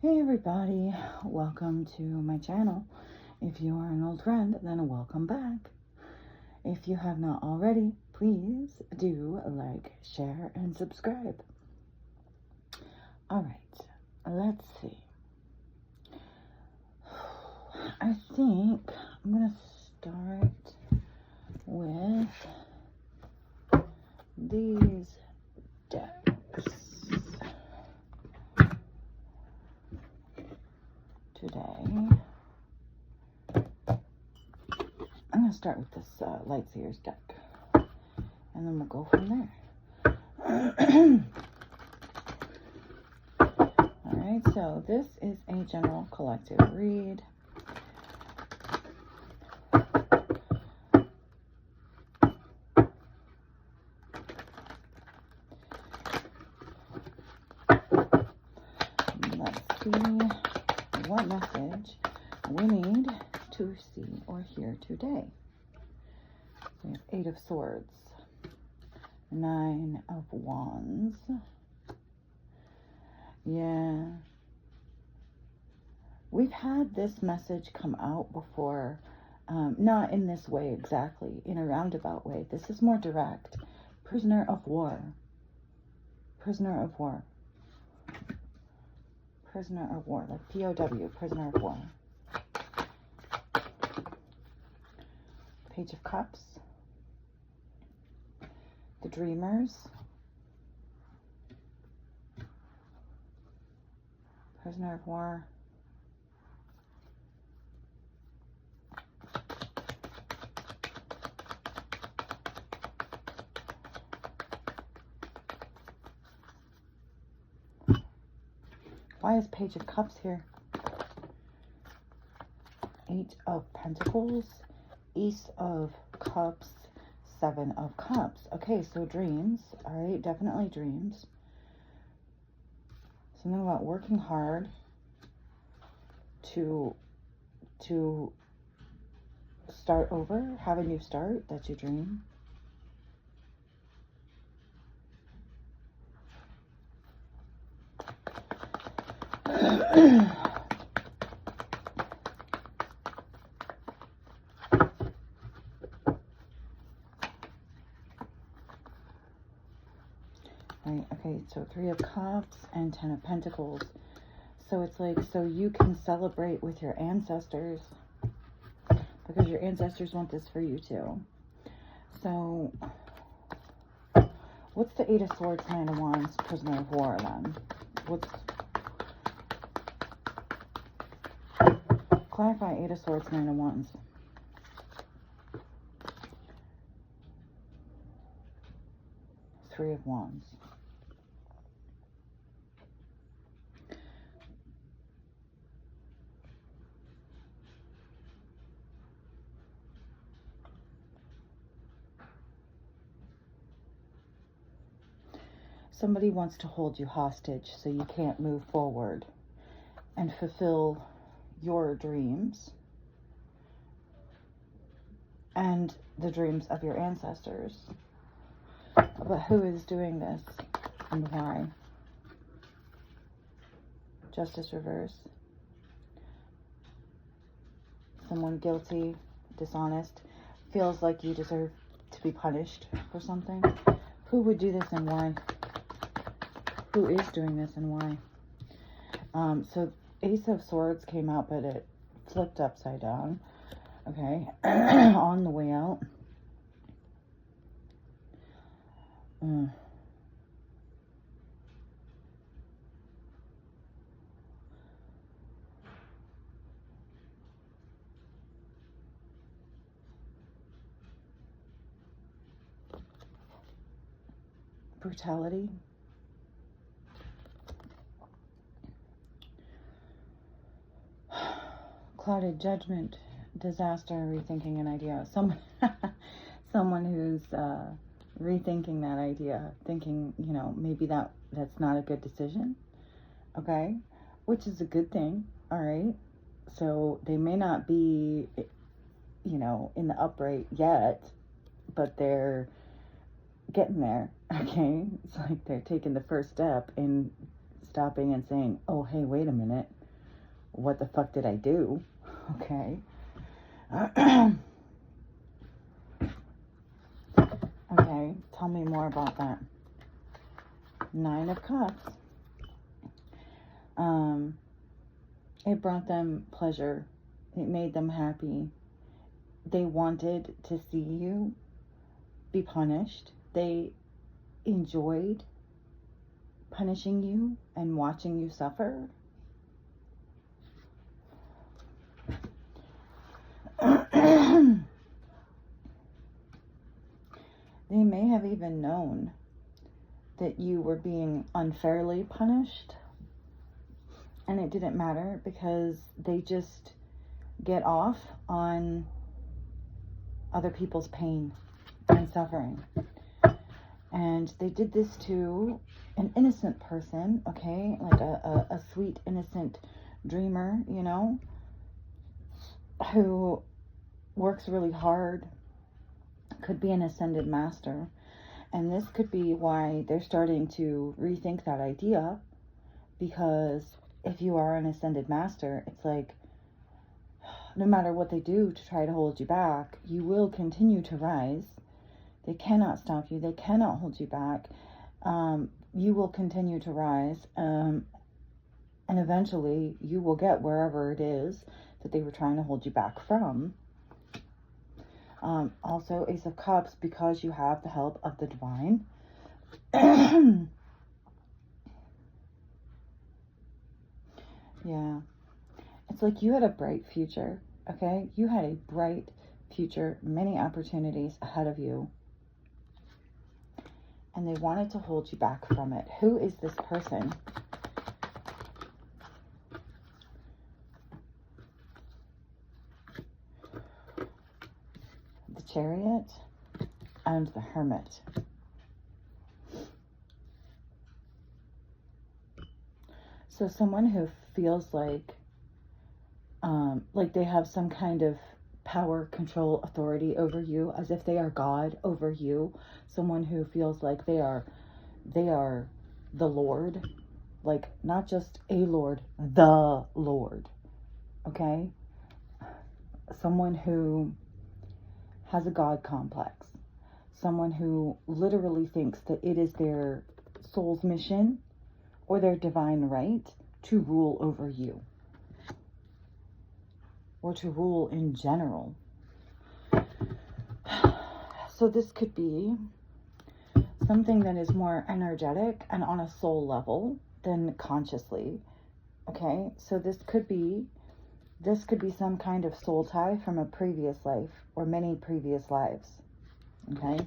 Hey everybody, welcome to my channel. If you are an old friend, then welcome back. If you have not already, please do like, share, and subscribe. Alright, let's see. I think I'm going to start with these decks. Today, I'm going to start with this Lightseers deck, and then we'll go from there. Alright, so this is a general collective read. Let's see what message we need to see or hear today. We have 8 of Swords, 9 of Wands. Yeah. We've had this message come out before, not in this way exactly, in a roundabout way. This is more direct. Prisoner of war. Prisoner of war. Prisoner of war, like POW, prisoner of war. Page of Cups. The Dreamers. Prisoner of war. Why is Page of Cups here? 8 of Pentacles, Ace of Cups, 7 of Cups. Okay, so dreams. All right, definitely dreams. Something about working hard to start over, have a new start. That's your dream. Right, okay, so 3 of Cups and 10 of Pentacles. So it's like, so you can celebrate with your ancestors because your ancestors want this for you too. So what's the 8 of Swords, 9 of Wands, Prisoner of War then? Clarify 8 of Swords, 9 of Wands. Three of Wands. Somebody wants to hold you hostage so you can't move forward and fulfill your dreams and the dreams of your ancestors. But who is doing this and why? Justice reverse. Someone guilty, dishonest, feels like you deserve to be punished for something. Who would do this and why? Who is doing this and why? So Ace of Swords came out, but it flipped upside down. Okay, on the way out. Brutality. Clouded judgment, disaster, rethinking an idea. Someone who's rethinking that idea, thinking, you know, maybe that's not a good decision. Okay, which is a good thing. All right, so they may not be, you know, in the upright yet, but they're getting there. Okay, it's like they're taking the first step in stopping and saying, oh, hey, wait a minute. What the fuck did I do? Okay. Okay, tell me more about that. 9 of Cups. It brought them pleasure. It made them happy. They wanted to see you be punished. They enjoyed punishing you and watching you suffer. They may have even known that you were being unfairly punished, and it didn't matter because they just get off on other people's pain and suffering. And they did this to an innocent person, okay? Like a sweet, innocent dreamer, you know, who works really hard, could be an ascended master. And this could be why they're starting to rethink that idea, because if you are an ascended master, it's like, no matter what they do to try to hold you back, you will continue to rise. They cannot stop you. They cannot hold you back. You will continue to rise. And eventually you will get wherever it is that they were trying to hold you back from. Also, Ace of Cups, because you have the help of the divine. Yeah. It's like you had a bright future, okay? You had a bright future, many opportunities ahead of you. And they wanted to hold you back from it. Who is this person? The Chariot and the Hermit. So someone who feels like they have some kind of power, control, authority over you, as if they are God over you. Someone who feels like they are the Lord, like not just a Lord, the Lord. Okay? Someone who has a God complex. Someone who literally thinks that it is their soul's mission or their divine right to rule over you, or to rule in general. So this could be something that is more energetic and on a soul level than consciously. Okay, so this could be some kind of soul tie from a previous life or many previous lives. Okay.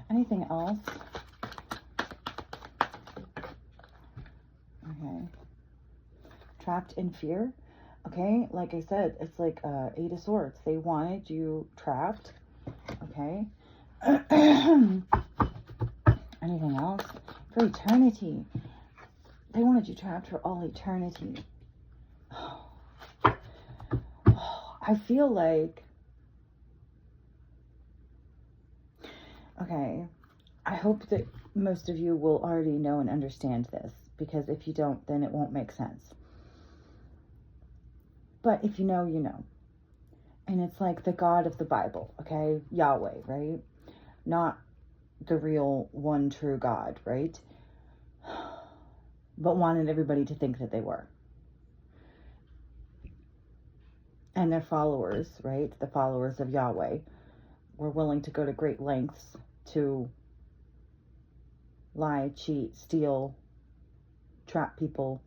Anything else? Okay. Trapped in fear. Okay, like I said, it's like 8 of Swords. They wanted you trapped. Okay. Anything else? For eternity. They wanted you trapped for all eternity. I feel like... Okay, I hope that most of you will already know and understand this, because if you don't, then it won't make sense. But if you know, you know. And it's like the God of the Bible, okay? Yahweh, right? Not the real one true God, right? But wanted everybody to think that they were. And their followers, right? The followers of Yahweh were willing to go to great lengths to lie, cheat, steal, trap people,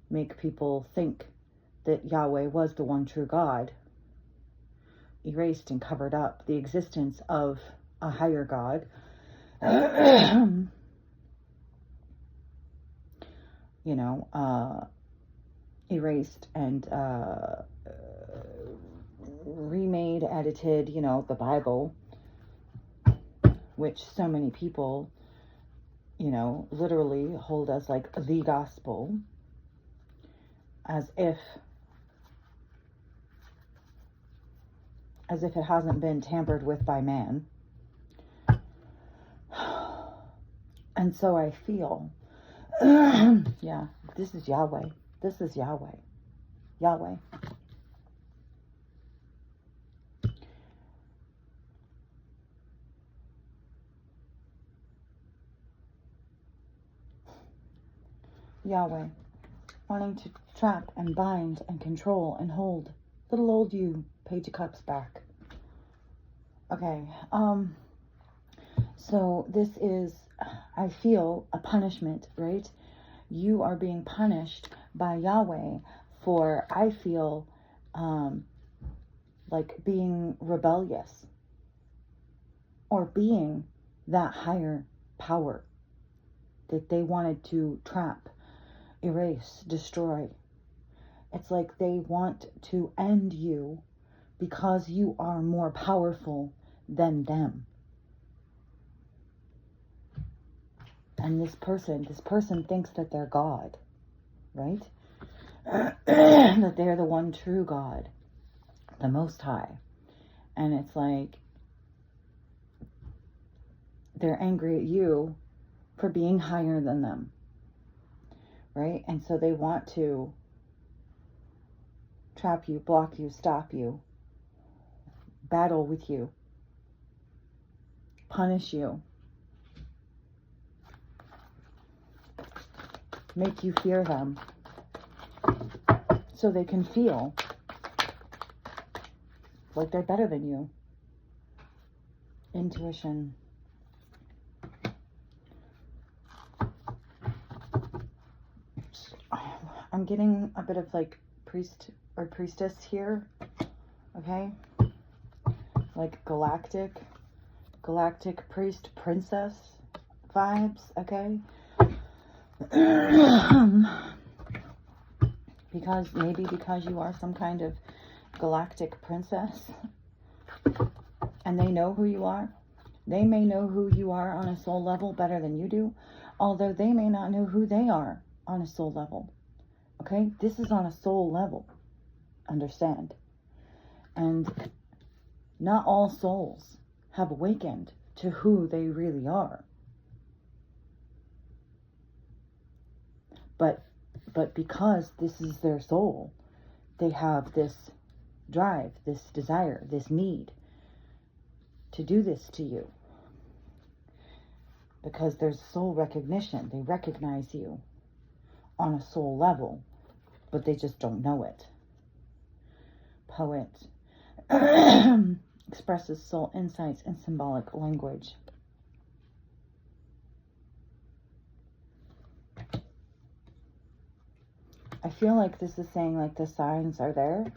make people think that Yahweh was the one true God, erased and covered up the existence of a higher God. You know, erased and remade, edited, you know, the Bible, which so many people, you know, literally hold as like the gospel, as if it hasn't been tampered with by man. And so I feel, yeah, this is Yahweh. This is Yahweh. Yahweh. Yahweh. Wanting to trap and bind and control and hold little old you, Page of Cups back. Okay, so this is, I feel, a punishment, right? You are being punished by Yahweh for, I feel, like being rebellious or being that higher power that they wanted to trap, erase, destroy. It's like they want to end you because you are more powerful than them. And this person thinks that they're God, right? That they're the one true God, the Most High. And it's like they're angry at you for being higher than them, right? And so they want to trap you, block you, stop you, battle with you, punish you, make you fear them, so they can feel like they're better than you. Intuition. I'm getting a bit of like priest or priestess here, okay? Like galactic priest, princess vibes, okay? because you are some kind of galactic princess and they know who you are. They may know who you are on a soul level better than you do, although they may not know who they are on a soul level. Okay? This is on a soul level. Understand? And not all souls have awakened to who they really are. But because this is their soul, they have this drive, this desire, this need to do this to you. Because there's soul recognition. They recognize you on a soul level, but they just don't know it. Poet expresses soul insights in symbolic language. I feel like this is saying like the signs are there.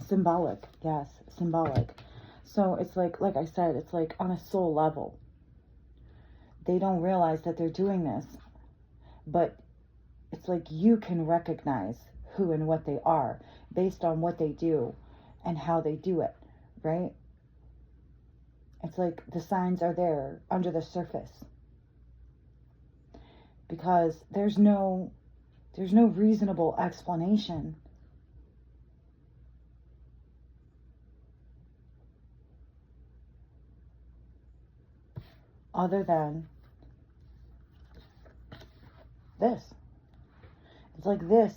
Symbolic, yes, symbolic. So it's like I said, it's like on a soul level. They don't realize that they're doing this, but it's like you can recognize who and what they are based on what they do and how they do it, right? It's like the signs are there under the surface. Because there's no reasonable explanation other than this. It's like this,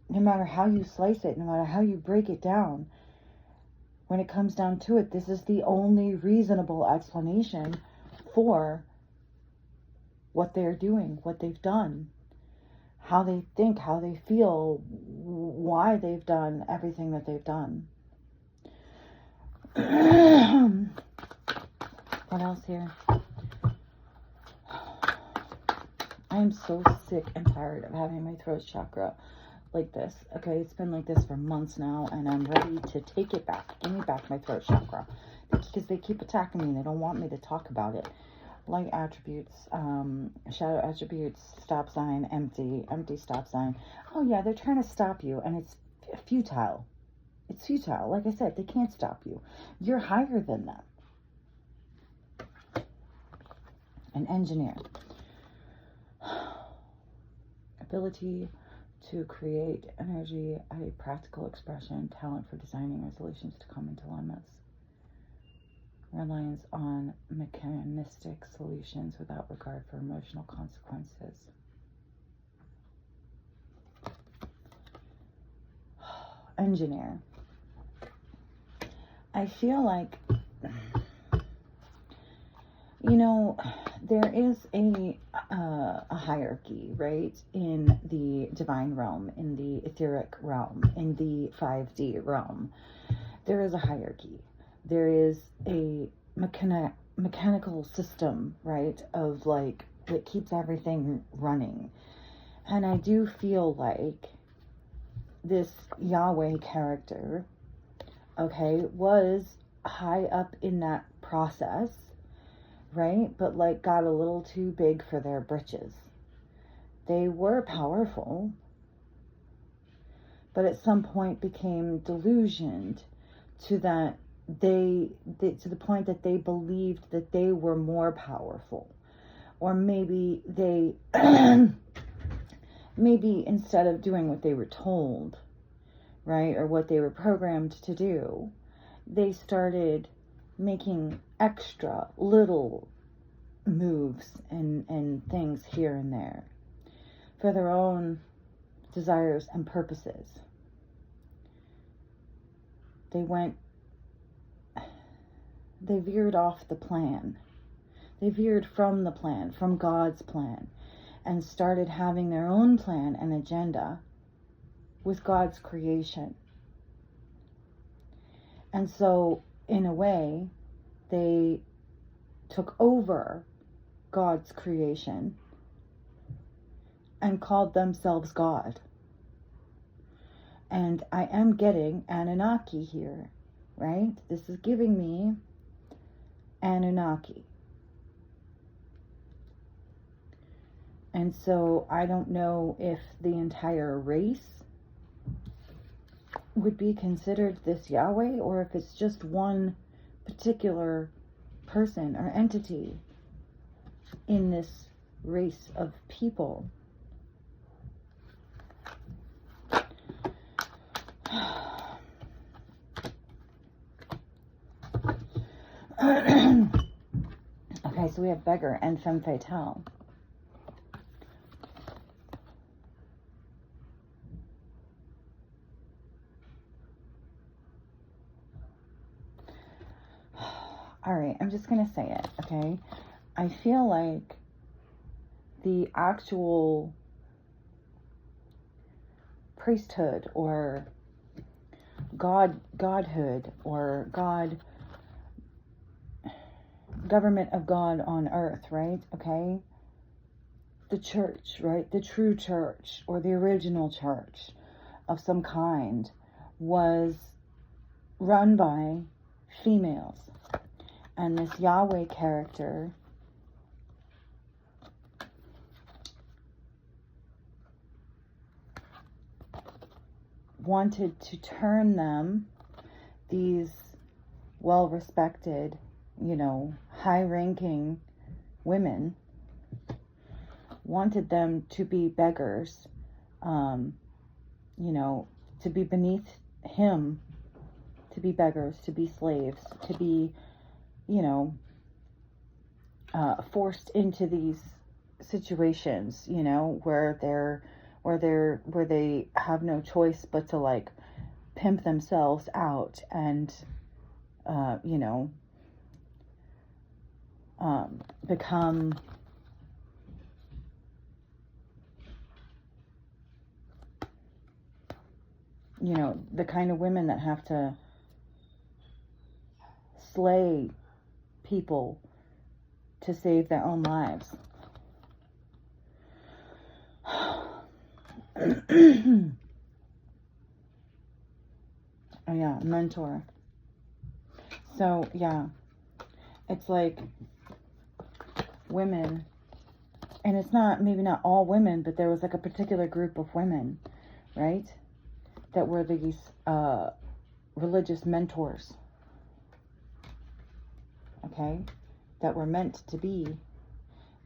no matter how you slice it, no matter how you break it down, when it comes down to it, this is the only reasonable explanation for what they're doing, what they've done, how they think, how they feel, why they've done everything that they've done. What else here? I am so sick and tired of having my throat chakra like this. Okay, it's been like this for months now, and I'm ready to take it back. Give me back my throat chakra. Because they keep attacking me and they don't want me to talk about it. Light attributes, shadow attributes, stop sign, empty stop sign. Oh yeah, they're trying to stop you, and it's futile. It's futile. Like I said, they can't stop you. You're higher than them. An engineer. Ability to create energy, a practical expression, talent for designing resolutions to come into alignments. reliance on mechanistic solutions without regard for emotional consequences. Engineer. I feel like, there is a hierarchy, right, in the divine realm, in the etheric realm, in the 5D realm. There is a hierarchy. There is a mechanical system, right, of like, that keeps everything running. And I do feel like this Yahweh character, okay, was high up in that process, right? But like got a little too big for their britches. They were powerful, but at some point became delusioned to that to the point that they believed that they were more powerful. Or maybe they maybe instead of doing what they were told, right, or what they were programmed to do, they started making extra little moves and things here and there for their own desires and purposes. They veered off the plan. They veered from the plan, from God's plan, and started having their own plan and agenda with God's creation. And so, in a way, they took over God's creation and called themselves God. And I am getting Anunnaki here, right? This is giving me Anunnaki. And so I don't know if the entire race would be considered this Yahweh, or if it's just one particular person or entity in this race of people. Okay, so we have beggar and femme fatale. All right, I'm just going to say it, okay? I feel like the actual priesthood or godhood or government of God on earth, right? Okay? The church, right? The true church or the original church of some kind was run by females. And this Yahweh character wanted to turn them, these well-respected, high-ranking women, wanted them to be beggars, to be beneath him, to be beggars, to be slaves, to be forced into these situations, where they have no choice but to like pimp themselves out and, become the kind of women that have to slay people to save their own lives. Oh yeah, mentor. So yeah, it's like women, and it's maybe not all women, but there was like a particular group of women, right, that were these religious mentors, okay, that were meant to be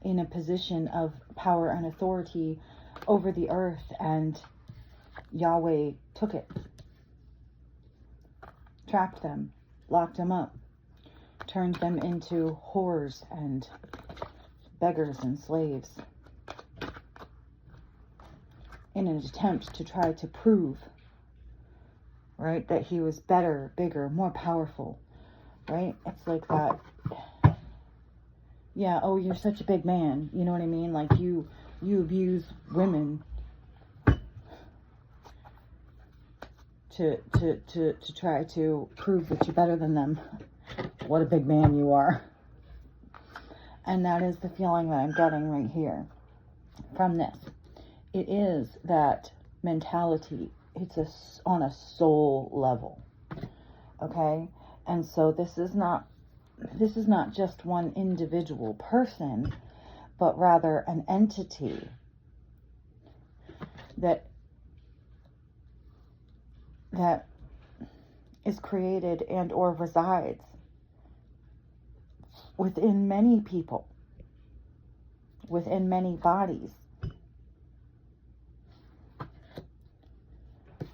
in a position of power and authority over the earth, and Yahweh took it, trapped them, locked them up, turned them into whores and beggars and slaves in an attempt to try to prove, right, that he was better, bigger, more powerful, right? It's like that. Yeah, oh, you're such a big man. You know what I mean? Like you abuse women to try to prove that you're better than them. What a big man you are. And that is the feeling that I'm getting right here from this. It is that mentality. It's on a soul level. Okay? And so this is not just one individual person, but rather an entity that is created and or resides within many people, within many bodies.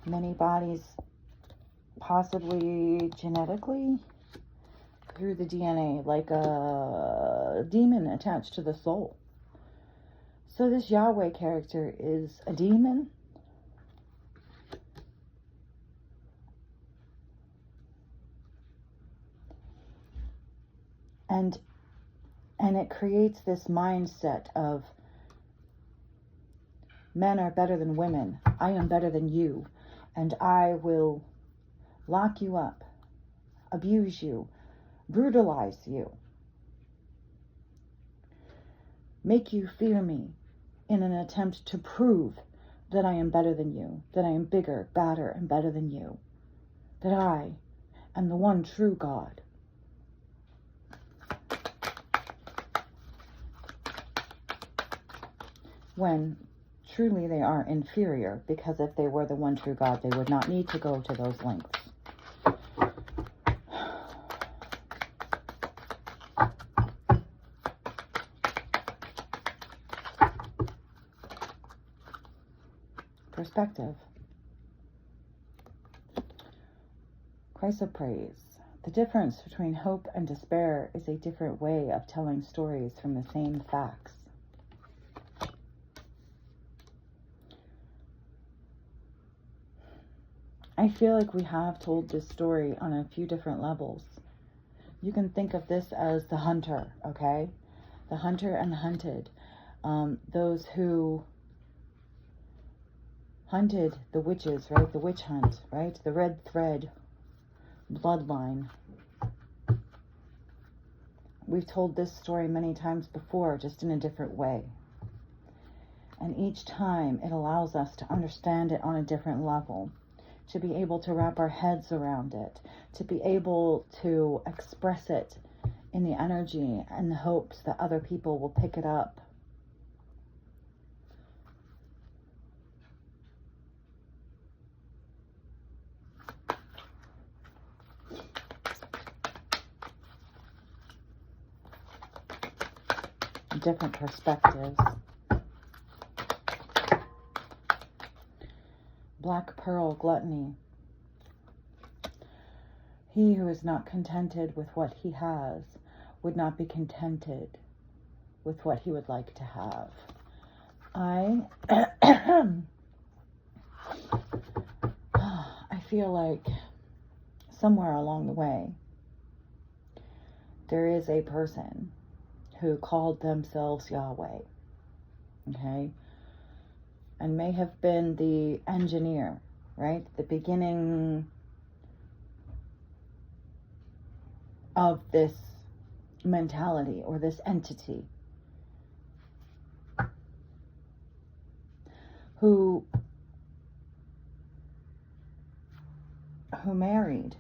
Many bodies, possibly genetically, through the DNA, like a demon attached to the soul. So this Yahweh character is a demon. And it creates this mindset of men are better than women. I am better than you. And I will lock you up, abuse you, brutalize you, make you fear me in an attempt to prove that I am better than you, that I am bigger, badder, and better than you, that I am the one true God. When truly they are inferior, because if they were the one true God, they would not need to go to those lengths. Perspective. Christ of praise. The difference between hope and despair is a different way of telling stories from the same facts. I feel like we have told this story on a few different levels. You can think of this as the hunter, okay? The hunter and the hunted. Those who hunted the witches, right? The witch hunt, right? The red thread, bloodline. We've told this story many times before, just in a different way. And each time it allows us to understand it on a different level, to be able to wrap our heads around it, to be able to express it in the energy and the hopes that other people will pick it up. Different perspectives. Black pearl gluttony. He who is not contented with what he has would not be contented with what he would like to have. I feel like somewhere along the way there is a person who called themselves Yahweh, okay, and may have been the engineer, right, the beginning of this mentality or this entity, who married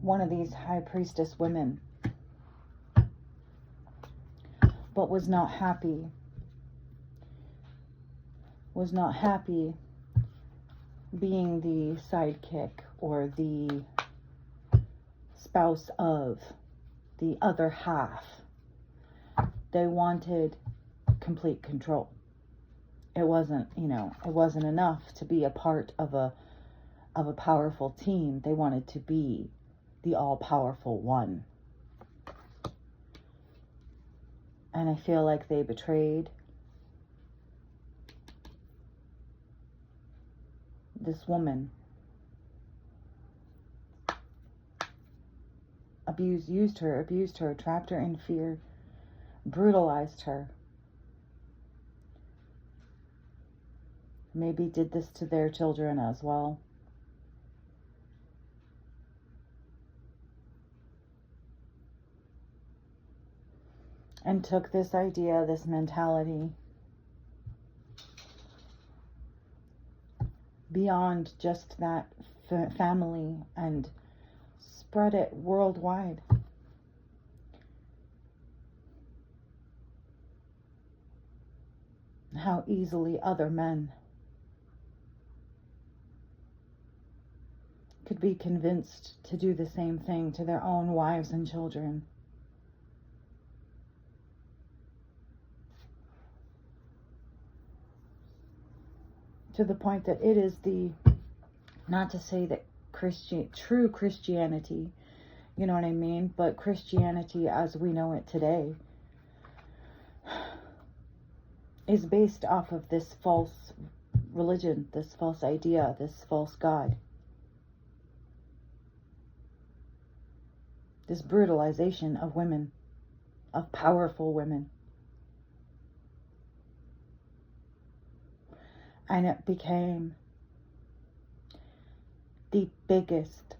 one of these high priestess women, but was not happy being the sidekick or the spouse of the other half. They wanted complete control. It wasn't enough to be a part of a powerful team. They wanted to be the all-powerful one. And I feel like they betrayed this woman. Used her, abused her, trapped her in fear, brutalized her. Maybe did this to their children as well. And took this idea, this mentality, beyond just that family and spread it worldwide. How easily other men could be convinced to do the same thing to their own wives and children. To the point that it is not to say that true Christianity, you know what I mean, but Christianity as we know it today is based off of this false religion, this false idea, this false God. This brutalization of women, of powerful women. And it became the biggest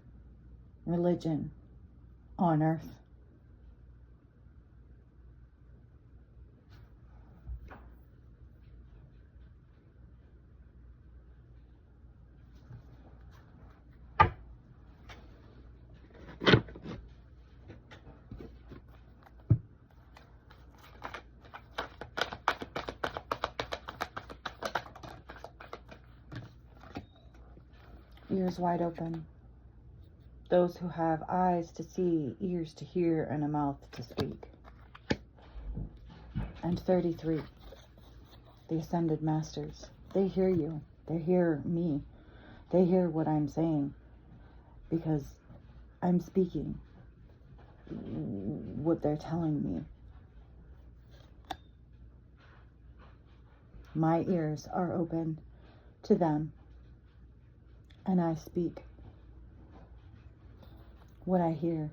religion on earth. Ears wide open. Those who have eyes to see, ears to hear, and a mouth to speak. And 33, the Ascended Masters. They hear you. They hear me. They hear what I'm saying. Because I'm speaking what they're telling me. My ears are open to them. And I speak what I hear.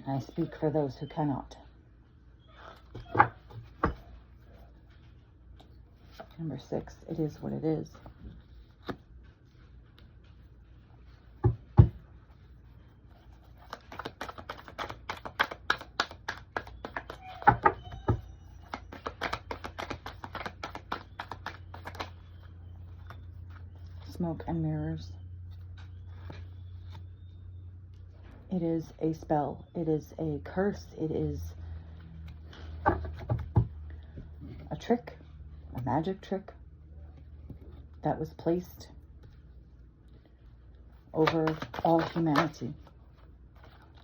I speak for those who cannot. Number 6, it is what it is. Smoke and mirrors. It is a spell. It is a curse. It is a trick, a magic trick that was placed over all humanity.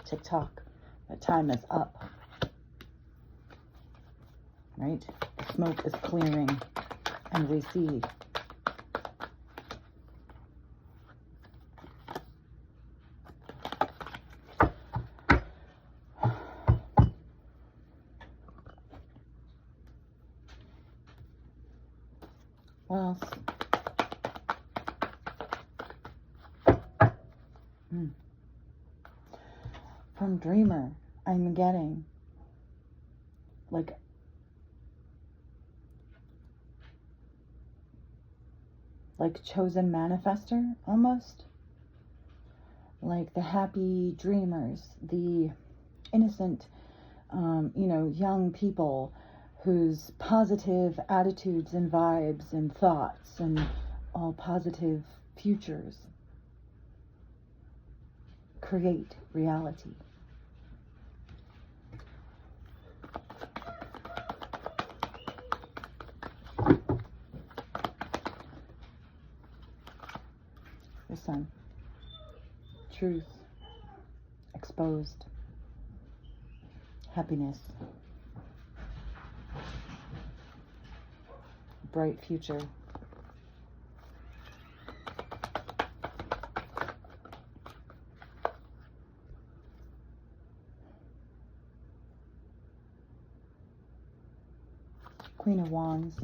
TikTok, that time is up. Right? The smoke is clearing and we see what else? From Dreamer, I'm getting like chosen manifester almost. Like the happy dreamers, the innocent, young people whose positive attitudes and vibes and thoughts and all positive futures create reality. The sun. Truth. Exposed. Happiness. bright future. Queen of Wands.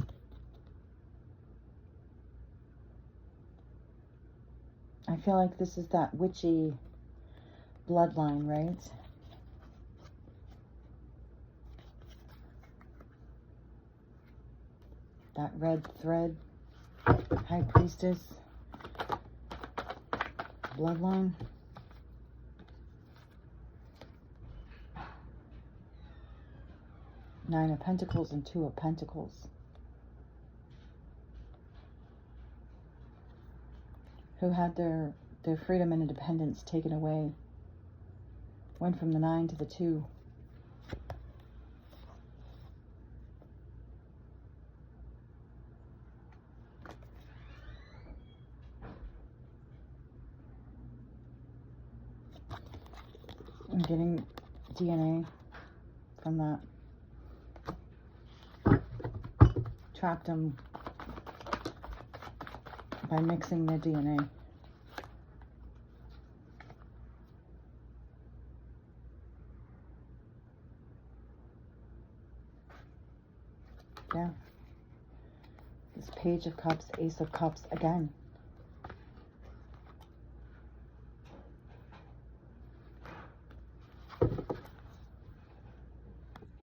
I feel like this is that witchy bloodline, right? That red thread, High Priestess, bloodline. Nine of Pentacles and Two of Pentacles. Who had their freedom and independence taken away. Went from the 9 to the 2. I'm getting DNA from that. Trapped them by mixing the DNA. Yeah. This Page of Cups, Ace of Cups again.